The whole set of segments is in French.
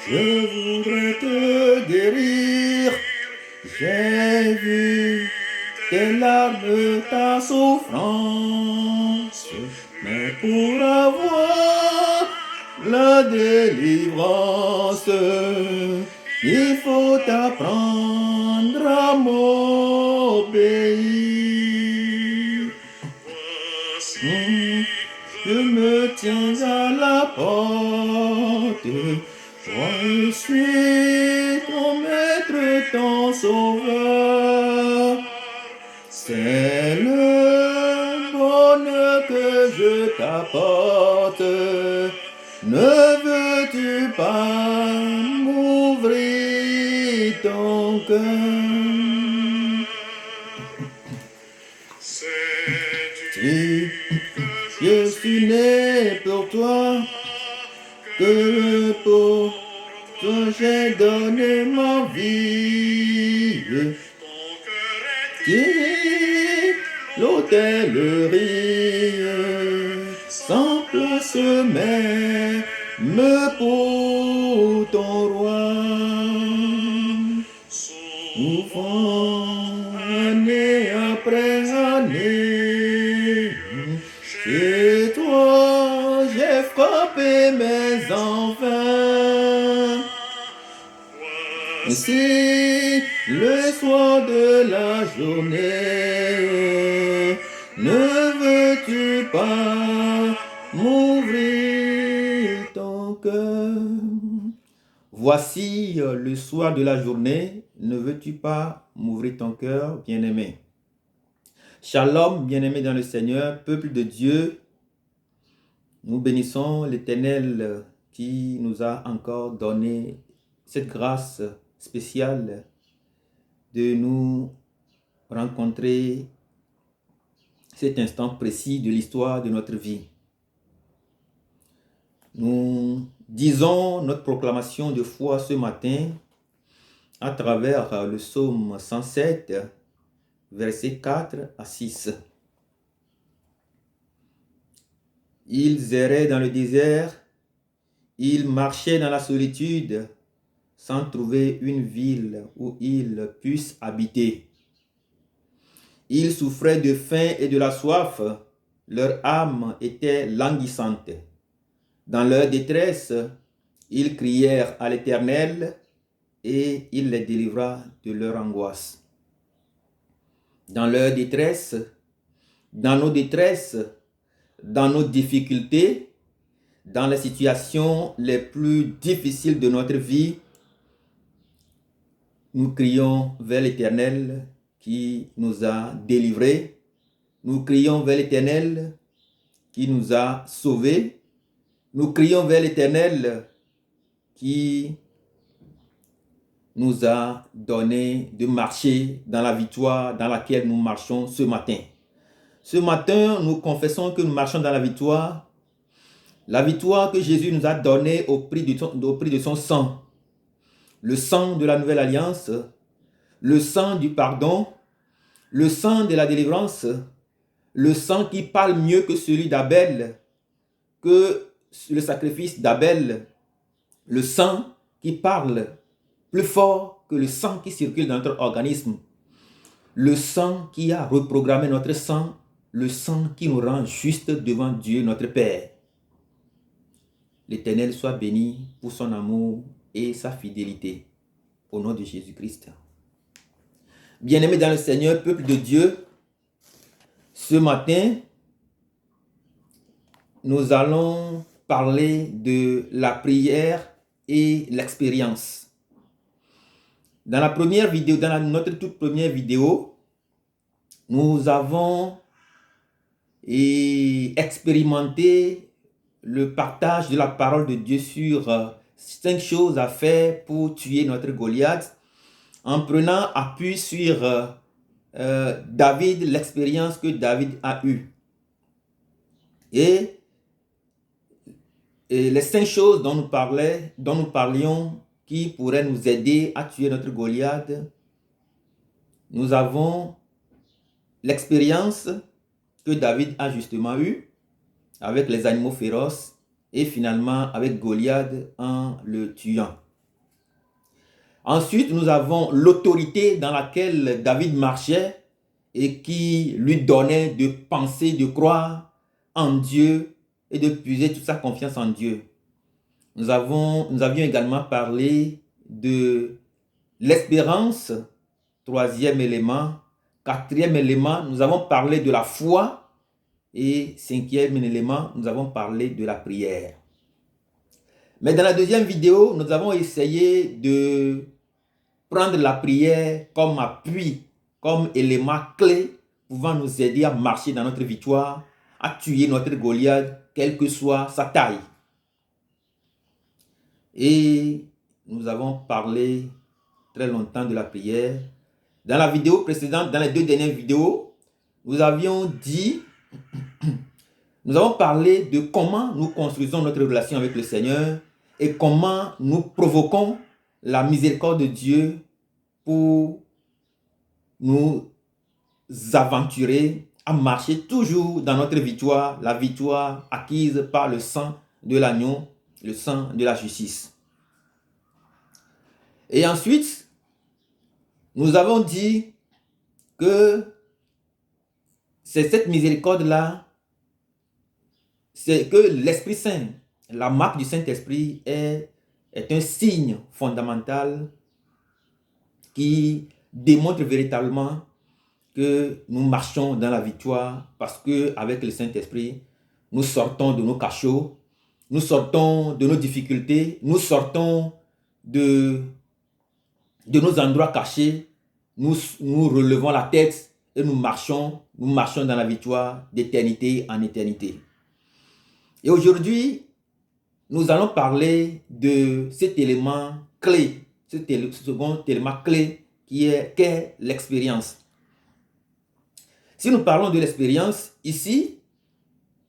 Je voudrais te guérir. J'ai vu tes larmes, ta souffrance, mais pour avoir la délivrance, il faut apprendre à m'obéir. Je me tiens à la porte, je suis ton maître, ton sauveur. C'est le bonheur que je t'apporte. Ne veux-tu pas m'ouvrir ton cœur? Je suis né pour toi, que pour toi j'ai donné ma vie. L'hôtellerie sans place même pour ton roi. Souvent, année après année, chez toi j'ai frappé mes enfants. Si le soir de la journée, ne veux-tu pas m'ouvrir ton cœur? Voici le soir de la journée, ne veux-tu pas m'ouvrir ton cœur, bien-aimé? Shalom, bien-aimé dans le Seigneur, peuple de Dieu, nous bénissons l'Éternel qui nous a encore donné cette grâce spéciale de nous rencontrer cet instant précis de l'histoire de notre vie. Nous disons notre proclamation de foi ce matin à travers le psaume 107, versets 4 à 6. Ils erraient dans le désert, ils marchaient dans la solitude, sans trouver une ville où ils puissent habiter. Ils souffraient de faim et de la soif, leur âme était languissante. Dans leur détresse, ils crièrent à l'Éternel et il les délivra de leur angoisse. Dans leur détresse, dans nos détresses, dans nos difficultés, dans les situations les plus difficiles de notre vie, nous crions vers l'Éternel qui nous a délivrés. Nous crions vers l'Éternel qui nous a sauvés. Nous crions vers l'Éternel qui nous a donné de marcher dans la victoire dans laquelle nous marchons ce matin. Ce matin, nous confessons que nous marchons dans la victoire que Jésus nous a donnée au prix de son sang. Le sang de la nouvelle alliance, le sang du pardon, le sang de la délivrance, le sang qui parle mieux que celui d'Abel, que le sacrifice d'Abel, le sang qui parle plus fort que le sang qui circule dans notre organisme, le sang qui a reprogrammé notre sang, le sang qui nous rend juste devant Dieu notre Père. L'Éternel soit béni pour son amour et sa fidélité. Au nom de Jésus-Christ. Bien-aimés dans le Seigneur, peuple de Dieu, ce matin, nous allons parler de la prière et l'expérience. Dans la première vidéo, dans notre toute première vidéo, nous avons expérimenté le partage de la parole de Dieu sur 5 choses à faire pour tuer notre Goliath, en prenant appui sur David, l'expérience que David a eue. Et les 5 choses dont nous parlions qui pourraient nous aider à tuer notre Goliath, nous avons l'expérience que David a justement eue. avec les animaux féroces et finalement avec Goliath en le tuant. Ensuite, nous avons l'autorité dans laquelle David marchait et qui lui donnait de penser, de croire en Dieu et de puiser toute sa confiance en Dieu. Nous avions également parlé de l'espérance, troisième élément. Quatrième élément, nous avons parlé de la foi. Et cinquième élément, nous avons parlé de la prière. Mais dans la deuxième vidéo, nous avons essayé de prendre la prière comme appui, comme élément clé pouvant nous aider à marcher dans notre victoire, à tuer notre Goliath, quelle que soit sa taille. Et nous avons parlé très longtemps de la prière. Dans la vidéo précédente, dans les deux dernières vidéos, nous avons parlé de comment nous construisons notre relation avec le Seigneur et comment nous provoquons la miséricorde de Dieu pour nous aventurer à marcher toujours dans notre victoire, la victoire acquise par le sang de l'agneau, le sang de la justice. Et ensuite, nous avons dit que c'est cette miséricorde-là, c'est que l'Esprit Saint, la marque du Saint-Esprit est un signe fondamental qui démontre véritablement que nous marchons dans la victoire parce qu'avec le Saint-Esprit, nous sortons de nos cachots, nous sortons de nos difficultés, nous sortons de nos endroits cachés, nous relevons la tête et nous marchons dans la victoire d'éternité en éternité. Et aujourd'hui, nous allons parler de cet élément clé, ce second élément clé qu'est l'expérience. Si nous parlons de l'expérience, ici,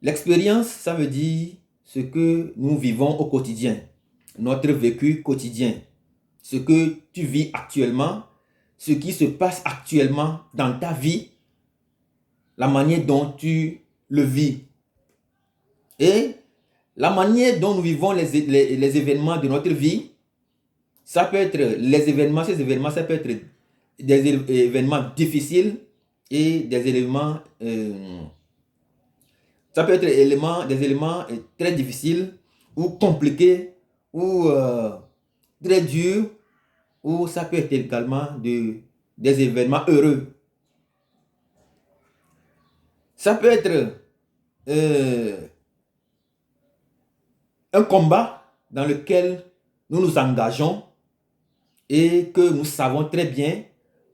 l'expérience, ça veut dire ce que nous vivons au quotidien, notre vécu quotidien, ce que tu vis actuellement, ce qui se passe actuellement dans ta vie, la manière dont tu le vis. Et la manière dont nous vivons les événements de notre vie, ça peut être ces événements, ça peut être des événements difficiles et des éléments, ça peut être des éléments très difficiles ou compliqués ou très durs, ou ça peut être également des événements heureux. Ça peut être un combat dans lequel nous nous engageons et que nous savons très bien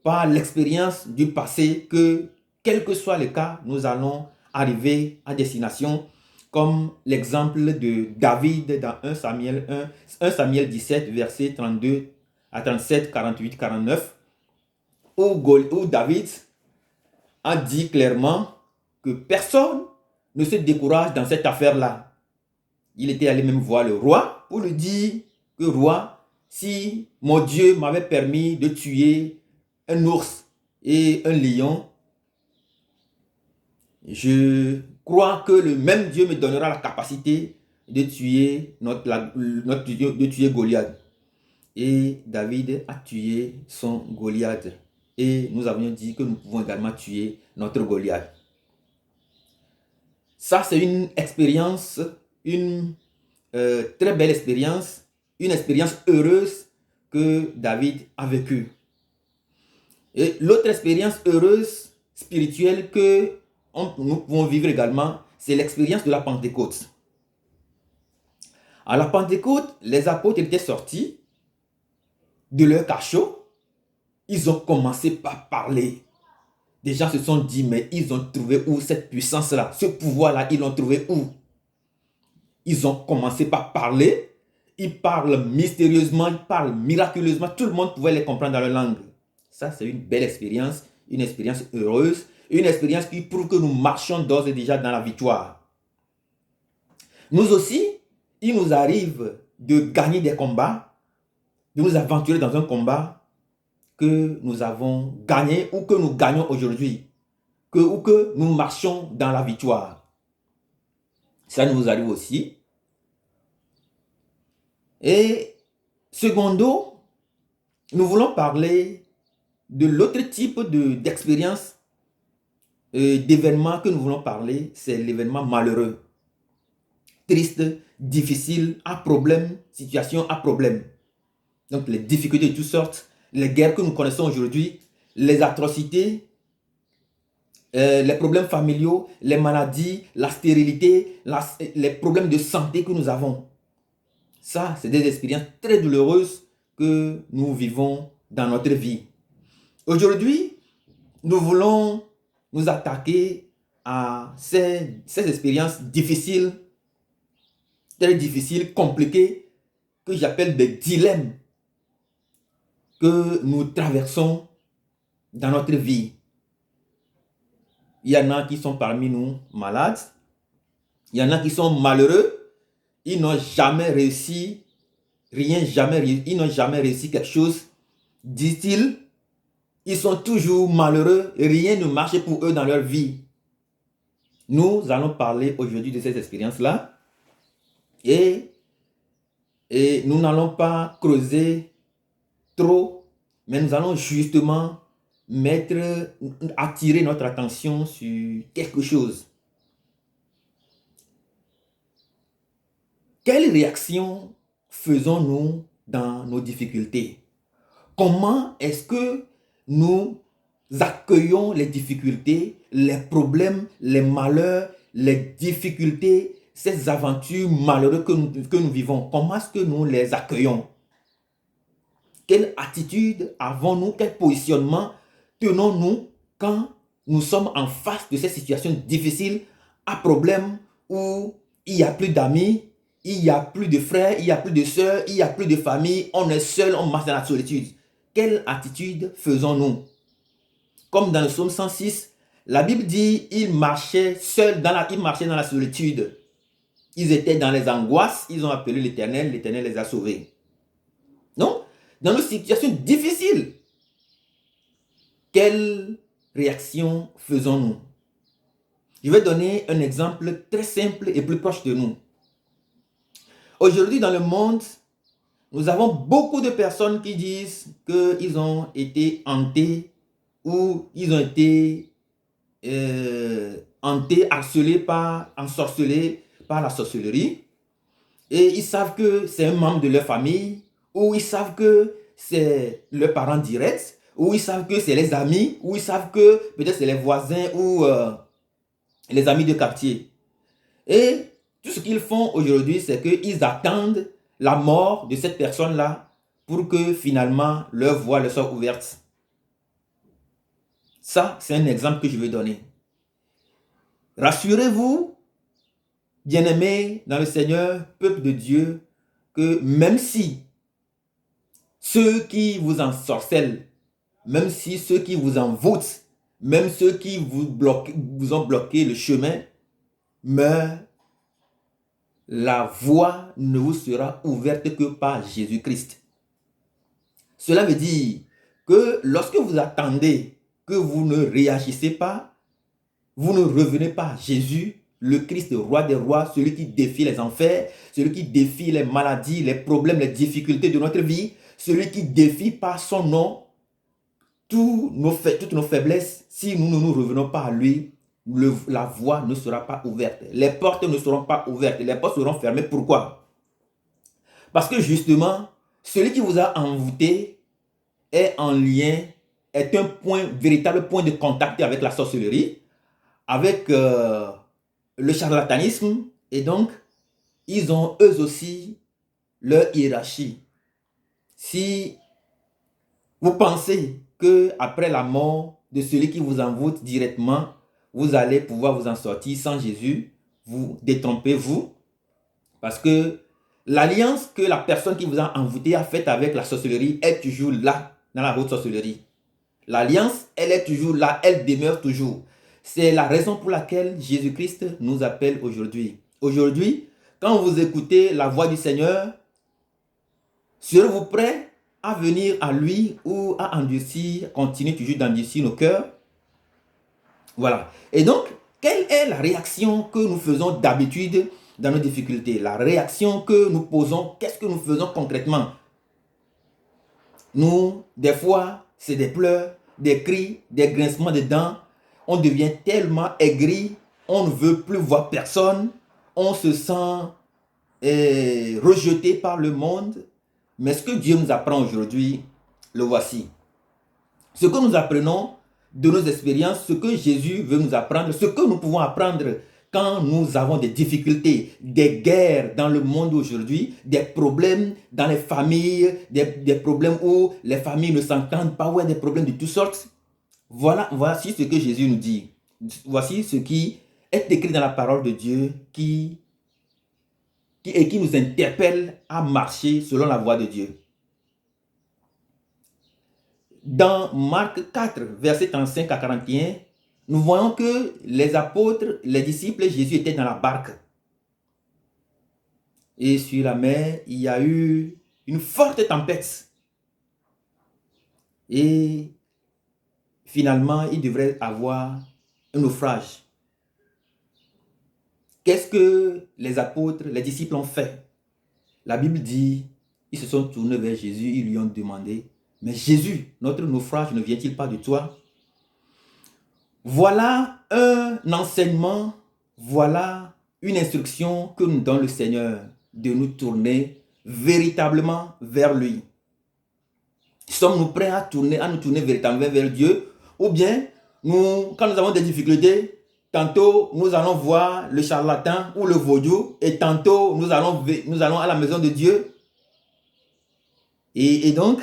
par l'expérience du passé que, quel que soit le cas, nous allons arriver à destination, comme l'exemple de David dans 1 Samuel 17, versets 32 à 37, 48, 49, où David a dit clairement que personne ne se décourage dans cette affaire-là. Il était allé même voir le roi pour lui dire que roi, si mon Dieu m'avait permis de tuer un ours et un lion, je crois que le même Dieu me donnera la capacité de tuer de tuer Goliath. Et David a tué son Goliath. Et nous avions dit que nous pouvons également tuer notre Goliath. Ça, c'est une expérience, une très belle expérience, une expérience heureuse que David a vécue. Et l'autre expérience heureuse, spirituelle que nous pouvons vivre également, c'est l'expérience de la Pentecôte. À la Pentecôte, les apôtres étaient sortis de leur cachot. Ils ont commencé par parler. Les gens se sont dit, mais ils ont trouvé où cette puissance-là, ce pouvoir-là, ils l'ont trouvé où? Ils ont commencé par parler. Ils parlent mystérieusement, ils parlent miraculeusement. Tout le monde pouvait les comprendre dans leur langue. Ça, c'est une belle expérience, une expérience heureuse, une expérience qui prouve que nous marchons d'ores et déjà dans la victoire. Nous aussi, il nous arrive de gagner des combats, de nous aventurer dans un combat que nous avons gagné ou que nous gagnons aujourd'hui, ou que nous marchons dans la victoire. Ça nous arrive aussi. Et secondo, nous voulons parler de l'autre type d'expérience, d'événement que nous voulons parler, c'est l'événement malheureux, triste, difficile, à problème, situation à problème. Donc les difficultés de toutes sortes, les guerres que nous connaissons aujourd'hui, les atrocités, les problèmes familiaux, les maladies, la stérilité, les problèmes de santé que nous avons. Ça, c'est des expériences très douloureuses que nous vivons dans notre vie. Aujourd'hui, nous voulons nous attaquer à ces expériences difficiles, très difficiles, compliquées, que j'appelle des dilemmes que nous traversons dans notre vie. Il y en a qui sont parmi nous malades, il y en a qui sont malheureux, ils n'ont jamais réussi, ils n'ont jamais réussi quelque chose, disent-ils. Ils sont toujours malheureux, rien ne marche pour eux dans leur vie. Nous allons parler aujourd'hui de ces expériences-là et nous n'allons pas creuser trop, mais nous allons justement attirer notre attention sur quelque chose. Quelle réaction faisons-nous dans nos difficultés? Comment est-ce que nous accueillons les difficultés, les problèmes, les malheurs, les difficultés, ces aventures malheureuses que nous vivons? Comment est-ce que nous les accueillons? Quelle attitude avons-nous? Quel positionnement tenons-nous quand nous sommes en face de ces situations difficiles, à problème, où il n'y a plus d'amis, il n'y a plus de frères, il n'y a plus de sœurs, il n'y a plus de famille, on est seul, on marche dans la solitude. Quelle attitude faisons-nous? Comme dans le psaume 106, la Bible dit ils marchaient seuls, ils marchaient dans la solitude. Ils étaient dans les angoisses, ils ont appelé l'Éternel, l'Éternel les a sauvés. Non? Dans nos situations difficiles, quelle réaction faisons-nous? Je vais donner un exemple très simple et plus proche de nous. Aujourd'hui, dans le monde, nous avons beaucoup de personnes qui disent qu'ils ont été hantés ou ils ont été hantés, ensorcelés par la sorcellerie. Et ils savent que c'est un membre de leur famille, ou ils savent que c'est leurs parents directs, ou ils savent que c'est les amis, ou ils savent que peut-être c'est les voisins ou les amis de quartier. Et tout ce qu'ils font aujourd'hui, c'est qu'ils attendent la mort de cette personne-là pour que finalement leur voie leur soit ouverte. Ça, c'est un exemple que je vais donner. Rassurez-vous, bien-aimés dans le Seigneur, peuple de Dieu, que même si ceux qui vous ensorcellent, même si ceux qui vous envoûtent, même ceux qui vous ont bloqué le chemin, meurent, la voie ne vous sera ouverte que par Jésus-Christ. Cela veut dire que lorsque vous attendez que vous ne réagissez pas, vous ne revenez pas à Jésus, le Christ, le roi des rois, celui qui défie les enfers, celui qui défie les maladies, les problèmes, les difficultés de notre vie, celui qui défie par son nom toutes nos faiblesses. Si nous ne nous revenons pas à lui, la voie ne sera pas ouverte. Les portes ne seront pas ouvertes. Les portes seront fermées. Pourquoi? Parce que justement, celui qui vous a envoûté est en lien, est un véritable point de contact avec la sorcellerie, avec le charlatanisme, et donc, ils ont eux aussi leur hiérarchie. Si vous pensez qu'après la mort de celui qui vous envoûte directement, vous allez pouvoir vous en sortir sans Jésus, vous détrompez-vous, parce que l'alliance que la personne qui vous a envoûté a faite avec la sorcellerie est toujours là, dans la haute sorcellerie. L'alliance, elle est toujours là, elle demeure toujours. C'est la raison pour laquelle Jésus-Christ nous appelle aujourd'hui. Aujourd'hui, quand vous écoutez la voix du Seigneur, serez-vous prêts à venir à lui ou à endurcir, continuer toujours d'endurcir nos cœurs? Voilà. Et donc, quelle est la réaction que nous faisons d'habitude dans nos difficultés? La réaction que nous posons, qu'est-ce que nous faisons concrètement? Nous, des fois, c'est des pleurs, des cris, des grincements de dents. On devient tellement aigri, on ne veut plus voir personne, on se sent rejeté par le monde. Mais ce que Dieu nous apprend aujourd'hui, le voici. Ce que nous apprenons de nos expériences, ce que Jésus veut nous apprendre, ce que nous pouvons apprendre quand nous avons des difficultés, des guerres dans le monde aujourd'hui, des problèmes dans les familles, des problèmes où les familles ne s'entendent pas, ou des problèmes de toutes sortes. Voici ce que Jésus nous dit. Voici ce qui est écrit dans la parole de Dieu qui nous interpelle à marcher selon la voie de Dieu. Dans Marc 4, versets 35 à 41, nous voyons que les apôtres, les disciples et Jésus étaient dans la barque. Et sur la mer, il y a eu une forte tempête. Et finalement, il devrait avoir un naufrage. Qu'est-ce que les apôtres, les disciples ont fait? La Bible dit, ils se sont tournés vers Jésus, ils lui ont demandé, mais Jésus, notre naufrage ne vient-il pas de toi? Voilà un enseignement, voilà une instruction que nous donne le Seigneur de nous tourner véritablement vers lui. Sommes-nous prêts à nous tourner véritablement vers Dieu? Ou bien, quand nous avons des difficultés, tantôt nous allons voir le charlatan ou le vaudou et tantôt nous allons à la maison de Dieu. Et donc,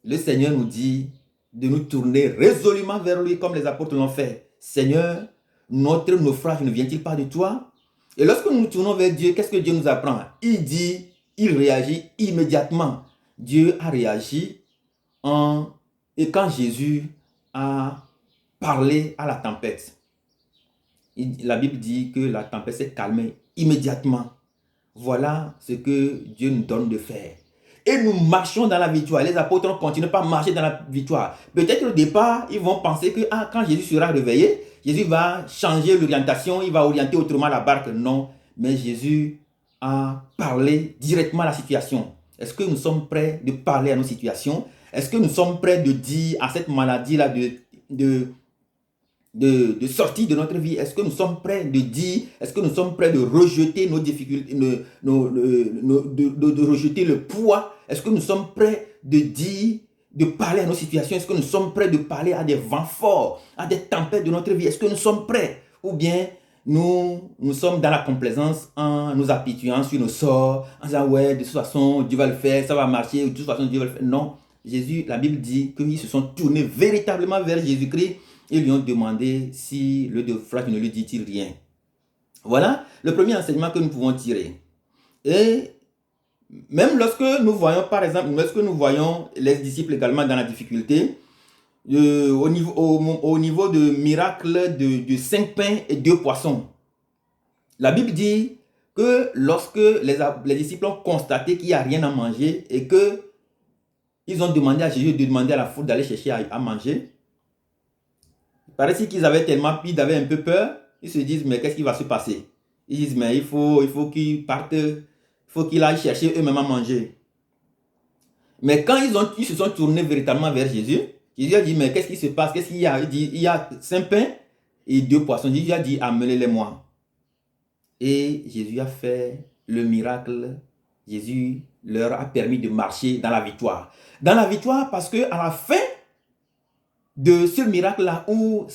le Seigneur nous dit de nous tourner résolument vers lui comme les apôtres l'ont fait. Seigneur, notre naufrage ne vient-il pas de toi? Et lorsque nous nous tournons vers Dieu, qu'est-ce que Dieu nous apprend? Il réagit immédiatement. Dieu a réagi et quand Jésus a parlé à la tempête, la Bible dit que la tempête s'est calmée immédiatement. Voilà ce que Dieu nous donne de faire. Et nous marchons dans la victoire. Les apôtres ont continué par marcher dans la victoire. Peut-être au départ, ils vont penser que quand Jésus sera réveillé, Jésus va changer l'orientation, il va orienter autrement la barque. Non, mais Jésus a parlé directement à la situation. Est-ce que nous sommes prêts de parler à nos situations? Est-ce que nous sommes prêts de dire à cette maladie-là de sortir de notre vie? Est-ce que nous sommes prêts de dire, est-ce que nous sommes prêts de rejeter nos difficultés, de rejeter le poids? Est-ce que nous sommes prêts de dire, de parler à nos situations? Est-ce que nous sommes prêts de parler à des vents forts, à des tempêtes de notre vie? Est-ce que nous sommes prêts? Ou bien nous sommes dans la complaisance en nous appuyant sur nos sorts, en disant ouais, de toute façon Dieu va le faire, ça va marcher, de toute façon Dieu va le faire. Non, Jésus, la Bible dit qu'ils se sont tournés véritablement vers Jésus-Christ. Ils lui ont demandé si le naufrage ne lui dit-il rien. Voilà le premier enseignement que nous pouvons tirer. Et même lorsque nous voyons, par exemple, les disciples également dans la difficulté, au niveau de miracle de 5 pains et 2 poissons, la Bible dit que lorsque les disciples ont constaté qu'il n'y a rien à manger et qu'ils ont demandé à Jésus de demander à la foule d'aller chercher à manger, il paraît qu'ils avaient un peu peur. Ils se disent, mais qu'est-ce qui va se passer? Ils disent, mais il faut qu'ils partent, il faut qu'ils aillent chercher eux-mêmes à manger. Mais quand ils se sont tournés véritablement vers Jésus, Jésus a dit, mais qu'est-ce qui se passe? Qu'est-ce qu'il y a? Il dit, il y a 5 pains et 2 poissons. Jésus a dit, amenez-les-moi. Et Jésus a fait le miracle. Jésus leur a permis de marcher dans la victoire. Dans la victoire parce qu'à la fin de ce miracle-là où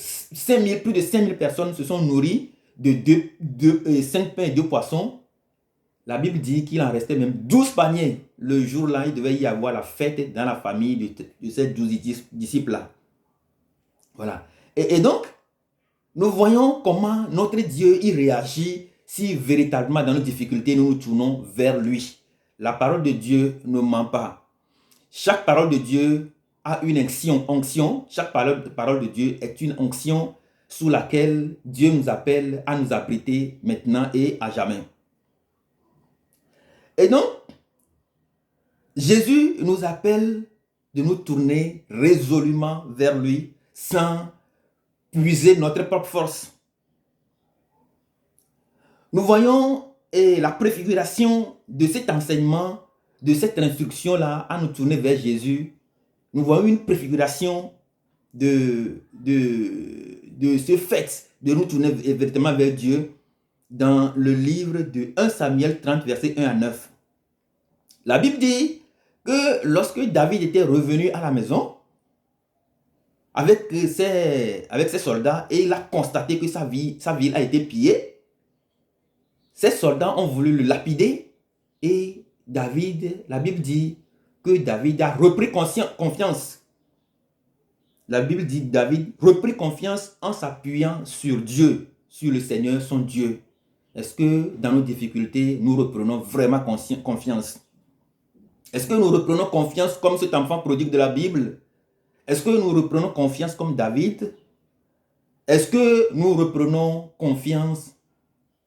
plus de 5000 personnes se sont nourries de 5 pains et 2 poissons, la Bible dit qu'il en restait même 12 paniers. Le jour-là, il devait y avoir la fête dans la famille de ces 12 disciples-là. Voilà. Et donc, nous voyons comment notre Dieu y réagit si véritablement dans nos difficultés, nous nous tournons vers lui. La parole de Dieu ne ment pas. Chaque parole de Dieu a une onction. Chaque parole de Dieu est une onction sous laquelle Dieu nous appelle à nous abriter maintenant et à jamais. Et donc, Jésus nous appelle de nous tourner résolument vers lui sans puiser notre propre force. Nous voyons la préfiguration de cet enseignement, de cette instruction-là, à nous tourner vers Jésus. Nous voyons une préfiguration de ce fait de nous tourner véritablement vers Dieu dans le livre de 1 Samuel 30, versets 1 à 9. La Bible dit que lorsque David était revenu à la maison avec ses soldats et il a constaté que sa ville a été pillée, ses soldats ont voulu le lapider et David, la Bible dit que David a repris confiance. La Bible dit que David reprit confiance en s'appuyant sur Dieu, sur le Seigneur, son Dieu. Est-ce que dans nos difficultés, nous reprenons vraiment confiance? Est-ce que nous reprenons confiance comme cet enfant prodigue de la Bible? Est-ce que nous reprenons confiance comme David? Est-ce que nous reprenons confiance?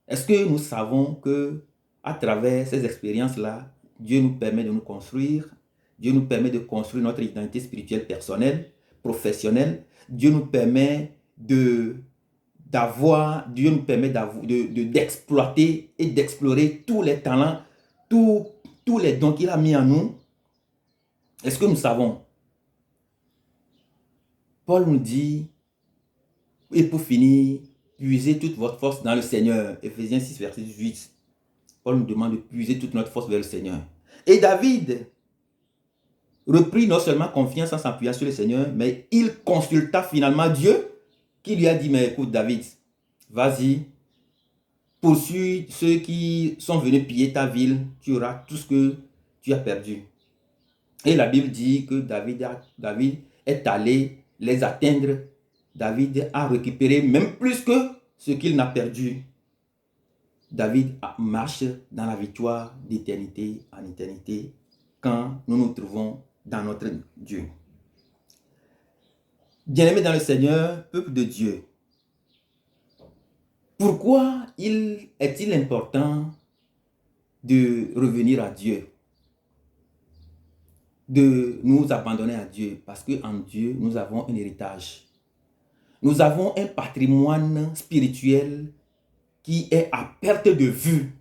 Est-ce que nous savons que à travers ces expériences-là, Dieu nous permet de nous construire, Dieu nous permet de construire notre identité spirituelle personnelle, professionnelle, Dieu nous permet d'exploiter et d'explorer tous les talents, tous les dons qu'il a mis en nous. Est-ce que nous savons? Paul nous dit, et pour finir, puisez toute votre force dans le Seigneur. Éphésiens 6, verset 18. Paul nous demande de puiser toute notre force vers le Seigneur. Et David reprit non seulement confiance en s'appuyant sur le Seigneur, mais il consulta finalement Dieu qui lui a dit, mais écoute David, vas-y, poursuis ceux qui sont venus piller ta ville, tu auras tout ce que tu as perdu. Et la Bible dit que David est allé les atteindre. David a récupéré même plus que ce qu'il n'a perdu. David marche dans la victoire d'éternité en éternité quand nous nous trouvons dans notre Dieu. Bien-aimés dans le Seigneur, peuple de Dieu, pourquoi est-il important de revenir à Dieu, de nous abandonner à Dieu? Parce qu'en Dieu, nous avons un héritage. Nous avons un patrimoine spirituel qui est à perte de vue.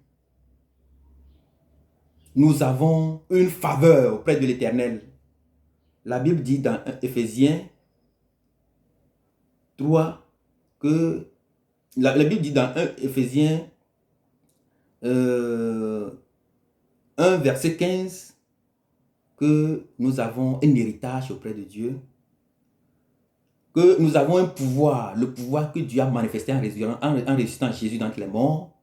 Nous avons une faveur auprès de l'Éternel. La Bible dit dans Éphésiens 3 que la Bible dit dans Éphésiens 1 verset 15 que nous avons un héritage auprès de Dieu, que nous avons un pouvoir, le pouvoir que Dieu a manifesté en ressuscitant Jésus d'entre les morts,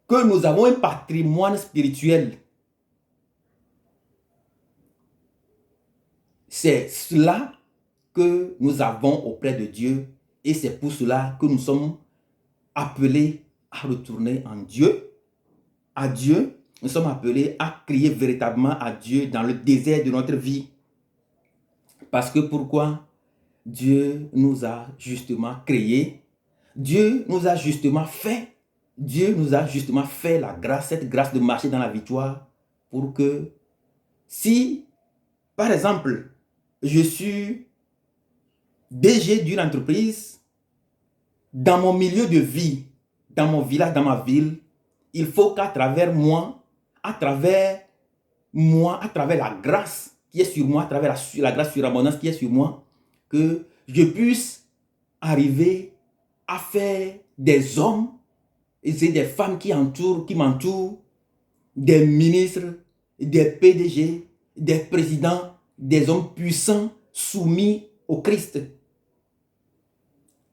que nous avons un patrimoine spirituel. C'est cela que nous avons auprès de Dieu et c'est pour cela que nous sommes appelés à retourner en Dieu, à Dieu. Nous sommes appelés à crier véritablement à Dieu dans le désert de notre vie. Parce que pourquoi? Dieu nous a justement créés, Dieu nous a justement fait la grâce, cette grâce de marcher dans la victoire pour que si, par exemple, je suis DG d'une entreprise, dans mon milieu de vie, dans mon village, dans ma ville, il faut qu'à travers moi, à travers la grâce qui est sur moi, à travers la grâce surabondance qui est sur moi, que je puisse arriver à faire des hommes et des femmes qui m'entourent, des ministres, des PDG, des présidents, des hommes puissants soumis au Christ.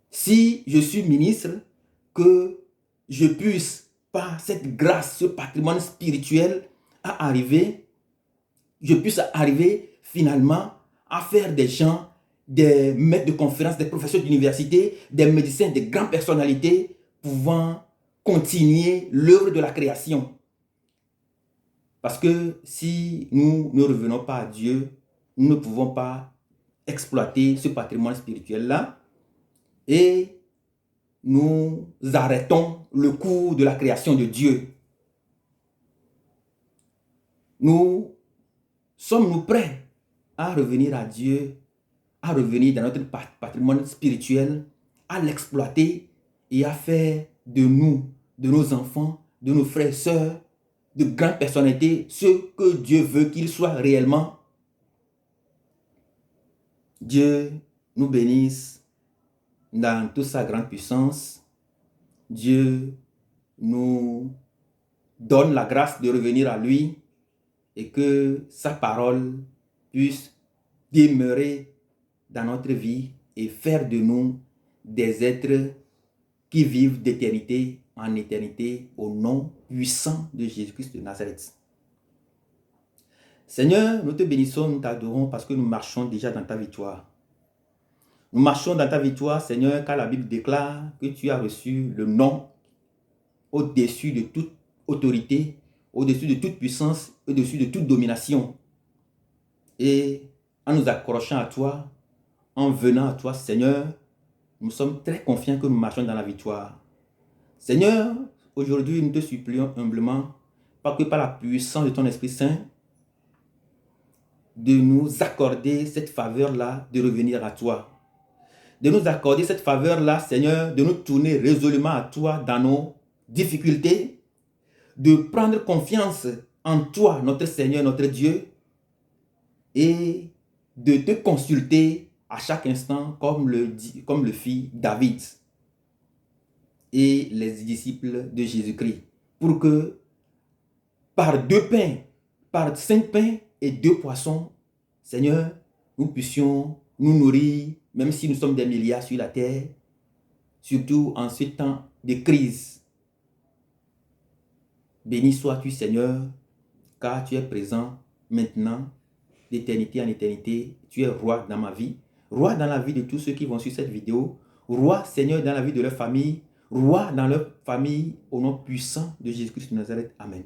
Si je suis ministre, que je puisse, par cette grâce, ce patrimoine spirituel, je puisse arriver finalement à faire des gens, des maîtres de conférences, des professeurs d'université, des médecins, des grandes personnalités pouvant continuer l'œuvre de la création. Parce que si nous ne revenons pas à Dieu, nous ne pouvons pas exploiter ce patrimoine spirituel-là et nous arrêtons le cours de la création de Dieu. Sommes-nous prêts à revenir à Dieu, à revenir dans notre patrimoine spirituel, à l'exploiter et à faire de nous, de nos enfants, de nos frères et sœurs, de grandes personnalités, ce que Dieu veut qu'ils soient réellement. Dieu nous bénisse dans toute sa grande puissance. Dieu nous donne la grâce de revenir à lui et que sa parole puisse demeurer dans notre vie et faire de nous des êtres qui vivent d'éternité en éternité au nom puissant de Jésus-Christ de Nazareth. Seigneur, nous te bénissons, nous t'adorons parce que nous marchons déjà dans ta victoire. Nous marchons dans ta victoire, Seigneur, car la Bible déclare que tu as reçu le nom au-dessus de toute autorité, au-dessus de toute puissance, au-dessus de toute domination. Et en nous accrochant à toi, en venant à toi, Seigneur, nous sommes très confiants que nous marchons dans la victoire. Seigneur, aujourd'hui, nous te supplions humblement, pas que par la puissance de ton Esprit Saint, de nous accorder cette faveur-là de revenir à toi. De nous accorder cette faveur-là, Seigneur, de nous tourner résolument à toi dans nos difficultés, de prendre confiance en toi, notre Seigneur, notre Dieu, et de te consulter à chaque instant comme le fit David et les disciples de Jésus-Christ, pour que par 2 pains, par 5 pains et 2 poissons, Seigneur, nous puissions nous nourrir, même si nous sommes des milliards sur la terre, surtout en ce temps de crise. Béni sois-tu, Seigneur, car tu es présent maintenant, d'éternité en éternité. Tu es roi dans ma vie, roi dans la vie de tous ceux qui vont suivre cette vidéo, roi, Seigneur, dans la vie de leur famille, roi dans leur famille, au nom puissant de Jésus-Christ de Nazareth. Amen.